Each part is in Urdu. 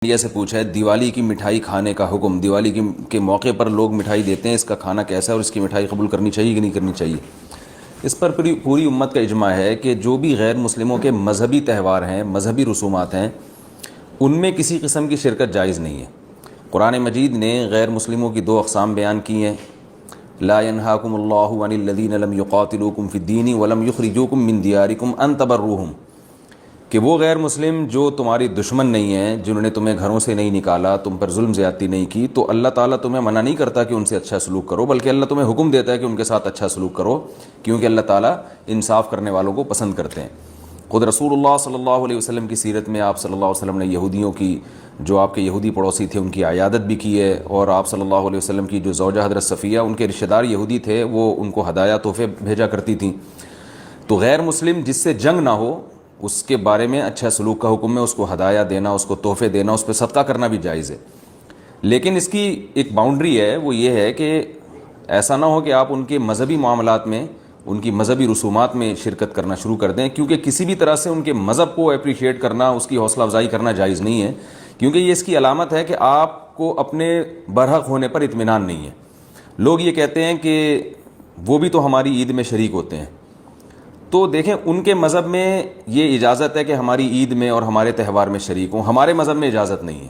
انڈیا سے پوچھا ہے دیوالی کی مٹھائی کھانے کا حکم، دیوالی کے موقع پر لوگ مٹھائی دیتے ہیں، اس کا کھانا کیسا ہے اور اس کی مٹھائی قبول کرنی چاہیے کہ نہیں کرنی چاہیے؟ اس پر پوری امت کا اجماع ہے کہ جو بھی غیر مسلموں کے مذہبی تہوار ہیں، مذہبی رسومات ہیں، ان میں کسی قسم کی شرکت جائز نہیں ہے۔ قرآن مجید نے غیر مسلموں کی دو اقسام بیان کی ہیں، لا ينهاكم الله عن الذين لم يقاتلوكم في الدين ولم يخرجوكم من دياركم ان تبروهم، کہ وہ غیر مسلم جو تمہاری دشمن نہیں ہیں، جنہوں نے تمہیں گھروں سے نہیں نکالا، تم پر ظلم زیادتی نہیں کی، تو اللہ تعالیٰ تمہیں منع نہیں کرتا کہ ان سے اچھا سلوک کرو، بلکہ اللہ تمہیں حکم دیتا ہے کہ ان کے ساتھ اچھا سلوک کرو، کیونکہ اللہ تعالیٰ انصاف کرنے والوں کو پسند کرتے ہیں۔ خود رسول اللہ صلی اللہ علیہ وسلم کی سیرت میں آپ صلی اللہ علیہ وسلم نے یہودیوں کی، جو آپ کے یہودی پڑوسی تھے، ان کی عیادت بھی کی ہے، اور آپ صلی اللہ علیہ وسلم کی جو زوجہ حضرت صفیہ، ان کے رشتہ دار یہودی تھے، وہ ان کو ہدایہ تحفے بھیجا کرتی تھیں۔ تو غیر مسلم جس سے جنگ نہ ہو، اس کے بارے میں اچھا سلوک کا حکم ہے، اس کو ہدایہ دینا، اس کو تحفے دینا، اس پہ صدقہ کرنا بھی جائز ہے۔ لیکن اس کی ایک باؤنڈری ہے، وہ یہ ہے کہ ایسا نہ ہو کہ آپ ان کے مذہبی معاملات میں، ان کی مذہبی رسومات میں شرکت کرنا شروع کر دیں، کیونکہ کسی بھی طرح سے ان کے مذہب کو اپریشیٹ کرنا، اس کی حوصلہ افزائی کرنا جائز نہیں ہے، کیونکہ یہ اس کی علامت ہے کہ آپ کو اپنے برحق ہونے پر اطمینان نہیں ہے۔ لوگ یہ کہتے ہیں کہ وہ بھی تو ہماری عید میں شریک ہوتے ہیں، تو دیکھیں ان کے مذہب میں یہ اجازت ہے کہ ہماری عید میں اور ہمارے تہوار میں شریک ہوں، ہمارے مذہب میں اجازت نہیں ہے،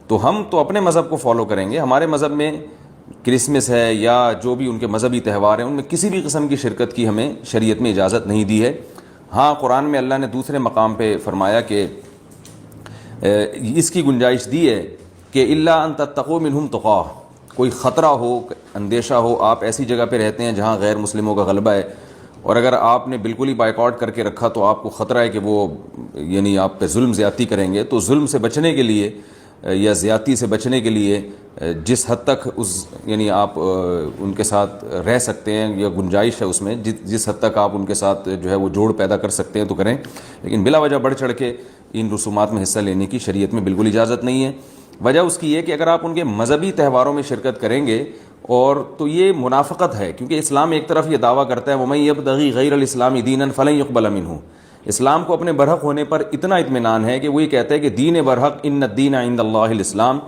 تو ہم تو اپنے مذہب کو فالو کریں گے۔ ہمارے مذہب میں کرسمس ہے یا جو بھی ان کے مذہبی تہوار ہیں، ان میں کسی بھی قسم کی شرکت کی ہمیں شریعت میں اجازت نہیں دی ہے۔ ہاں، قرآن میں اللہ نے دوسرے مقام پہ فرمایا کہ اس کی گنجائش دی ہے کہ الا ان تتقوا منہم تقاہ، کوئی خطرہ ہو، اندیشہ ہو، آپ ایسی جگہ پہ رہتے ہیں جہاں غیر مسلموں کا غلبہ ہے، اور اگر آپ نے بالکل ہی بائیکاٹ کر کے رکھا تو آپ کو خطرہ ہے کہ وہ یعنی آپ پہ ظلم زیادتی کریں گے، تو ظلم سے بچنے کے لیے یا زیادتی سے بچنے کے لیے جس حد تک یعنی آپ ان کے ساتھ رہ سکتے ہیں یا گنجائش ہے اس میں، جس حد تک آپ ان کے ساتھ جو ہے وہ جوڑ پیدا کر سکتے ہیں تو کریں، لیکن بلا وجہ بڑھ چڑھ کے ان رسومات میں حصہ لینے کی شریعت میں بالکل اجازت نہیں ہے۔ وجہ اس کی یہ کہ اگر آپ ان کے مذہبی تہواروں میں شرکت کریں گے اور تو یہ منافقت ہے، کیونکہ اسلام ایک طرف یہ دعویٰ کرتا ہے وَمَن يَبْتَغِي غَيْرَ الْإِسْلَامِ دِينًا فَلَن يُقْبَلَ مِنْهُ، اسلام کو اپنے برحق ہونے پر اتنا اطمینان ہے کہ وہ یہ کہتا ہے کہ دین برحق ان الدین عند اللہ الاسلام،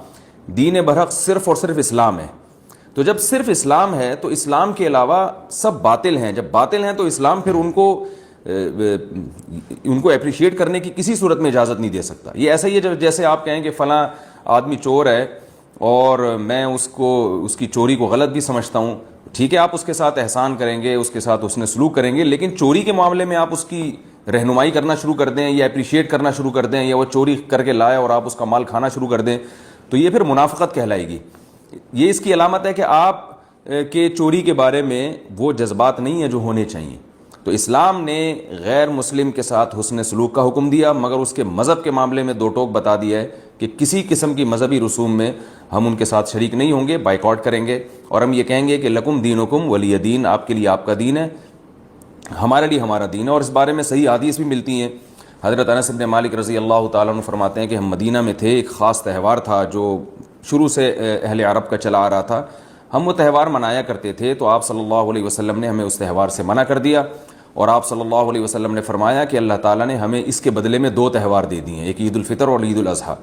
دین برحق صرف اور صرف اسلام ہے۔ تو جب صرف اسلام ہے تو اسلام کے علاوہ سب باطل ہیں، جب باطل ہیں تو اسلام پھر ان کو اپریشیٹ کرنے کی کسی صورت میں اجازت نہیں دے سکتا۔ یہ ایسا ہی ہے جیسے آپ کہیں کہ فلاں آدمی چور ہے اور میں اس کی چوری کو غلط بھی سمجھتا ہوں، ٹھیک ہے، آپ اس کے ساتھ احسان کریں گے، اس کے ساتھ حسن سلوک کریں گے، لیکن چوری کے معاملے میں آپ اس کی رہنمائی کرنا شروع کر دیں یا اپریشیٹ کرنا شروع کر دیں، یا وہ چوری کر کے لائے اور آپ اس کا مال کھانا شروع کر دیں، تو یہ پھر منافقت کہلائے گی۔ یہ اس کی علامت ہے کہ آپ کے چوری کے بارے میں وہ جذبات نہیں ہیں جو ہونے چاہیے۔ تو اسلام نے غیر مسلم کے ساتھ حسن سلوک کا حکم دیا، مگر اس کے مذہب کے معاملے میں دو ٹوک بتا دیا ہے کہ کسی قسم کی مذہبی رسوم میں ہم ان کے ساتھ شریک نہیں ہوں گے، بائیکاٹ کریں گے، اور ہم یہ کہیں گے کہ لکم دینکم ولی دین، آپ کے لیے آپ کا دین ہے، ہمارے لیے ہمارا دین ہے۔ اور اس بارے میں صحیح حدیث بھی ملتی ہیں۔ حضرت انس بن مالک رضی اللہ تعالیٰ عنہ فرماتے ہیں کہ ہم مدینہ میں تھے، ایک خاص تہوار تھا جو شروع سے اہل عرب کا چلا آ رہا تھا، ہم وہ تہوار منایا کرتے تھے، تو آپ صلی اللہ علیہ وسلم نے ہمیں اس تہوار سے منع کر دیا، اور آپ صلی اللہ علیہ وسلم نے فرمایا کہ اللہ تعالیٰ نے ہمیں اس کے بدلے میں دو تہوار دے دیے ہیں، ایک عید الفطر اور عید الاضحیٰ۔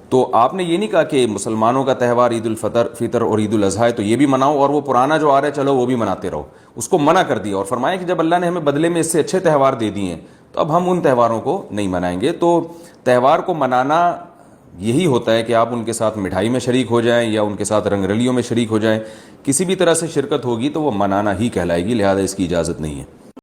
تو آپ نے یہ نہیں کہا کہ مسلمانوں کا تہوار عید الفطر اور عید الاضحیٰ ہے تو یہ بھی مناؤ، اور وہ پرانا جو آ رہا ہے چلو وہ بھی مناتے رہو، اس کو منع کر دیا، اور فرمایا کہ جب اللہ نے ہمیں بدلے میں اس سے اچھے تہوار دے دیے ہیں تو اب ہم ان تہواروں کو نہیں منائیں گے۔ تو تہوار کو منانا یہی ہوتا ہے کہ آپ ان کے ساتھ مٹھائی میں شریک ہو جائیں یا ان کے ساتھ رنگ رلیوں میں شریک ہو جائیں، کسی بھی طرح سے شرکت ہوگی تو وہ منانا ہی کہلائے گی، لہذا اس کی اجازت نہیں ہے۔